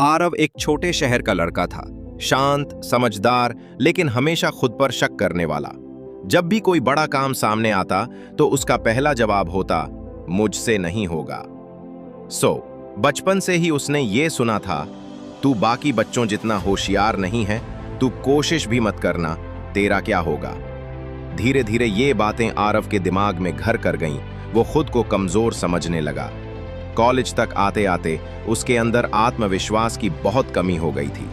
आरव एक छोटे शहर का लड़का था। शांत, समझदार, लेकिन हमेशा खुद पर शक करने वाला। जब भी कोई बड़ा काम सामने आता तो उसका पहला जवाब होता, मुझसे नहीं होगा। बचपन से ही उसने ये सुना था, तू बाकी बच्चों जितना होशियार नहीं है, तू कोशिश भी मत करना, तेरा क्या होगा। धीरे धीरे ये बातें आरव के दिमाग में घर कर गईं। वो खुद को कमजोर समझने लगा। कॉलेज तक आते आते उसके अंदर आत्मविश्वास की बहुत कमी हो गई थी।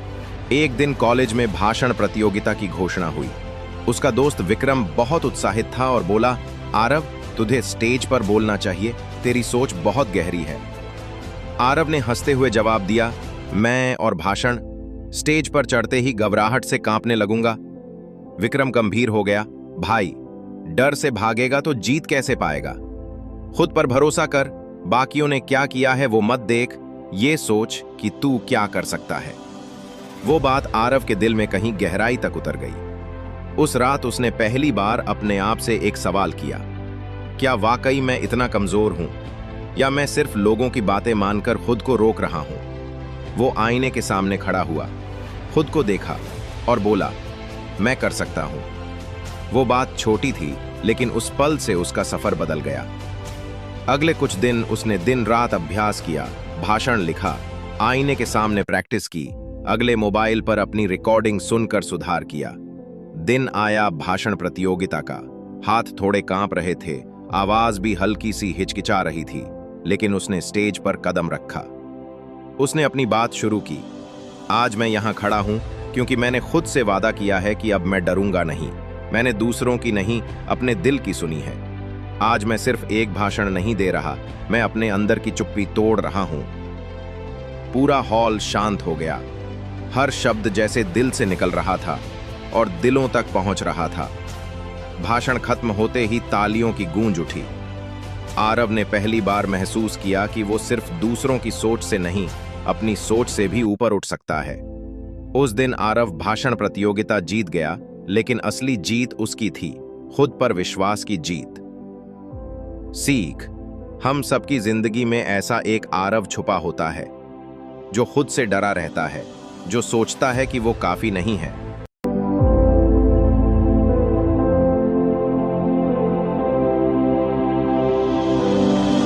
एक दिन कॉलेज में भाषण प्रतियोगिता की घोषणा हुई। उसका दोस्त विक्रम बहुत उत्साहित था और बोला, आरव, तुझे स्टेज पर बोलना चाहिए, तेरी सोच बहुत गहरी है। आरव ने हंसते हुए जवाब दिया, मैं और भाषण? स्टेज पर चढ़ते ही घबराहट से कांपने लगूंगा। विक्रम गंभीर हो गया, भाई, डर से भागेगा तो जीत कैसे पाएगा। खुद पर भरोसा कर, बाकियों ने क्या किया है वो मत देख, ये सोच कि तू क्या कर सकता है। वो बात आरव के दिल में कहीं गहराई तक उतर गई। उस रात उसने पहली बार अपने आप से एक सवाल किया, क्या वाकई मैं इतना कमजोर हूं, या मैं सिर्फ लोगों की बातें मानकर खुद को रोक रहा हूं। वो आईने के सामने खड़ा हुआ, खुद को देखा और बोला, मैं कर सकता हूं। वो बात छोटी थी, लेकिन उस पल से उसका सफर बदल गया। अगले कुछ दिन उसने दिन रात अभ्यास किया, भाषण लिखा, आईने के सामने प्रैक्टिस की, अगले मोबाइल पर अपनी रिकॉर्डिंग सुनकर सुधार किया। दिन आया भाषण प्रतियोगिता का। हाथ थोड़े कांप रहे थे, आवाज भी हल्की सी हिचकिचा रही थी, लेकिन उसने स्टेज पर कदम रखा। उसने अपनी बात शुरू की, आज मैं यहां खड़ा हूं क्योंकि मैंने खुद से वादा किया है कि अब मैं डरूंगा नहीं। मैंने दूसरों की नहीं, अपने दिल की सुनी है। आज मैं सिर्फ एक भाषण नहीं दे रहा, मैं अपने अंदर की चुप्पी तोड़ रहा हूं। पूरा हॉल शांत हो गया। हर शब्द जैसे दिल से निकल रहा था और दिलों तक पहुंच रहा था। भाषण खत्म होते ही तालियों की गूंज उठी। आरव ने पहली बार महसूस किया कि वो सिर्फ दूसरों की सोच से नहीं, अपनी सोच से भी ऊपर उठ सकता है। उस दिन आरव भाषण प्रतियोगिता जीत गया, लेकिन असली जीत उसकी थी, खुद पर विश्वास की जीत। सीख, हम सबकी जिंदगी में ऐसा एक आरव छुपा होता है, जो खुद से डरा रहता है, जो सोचता है कि वो काफी नहीं है,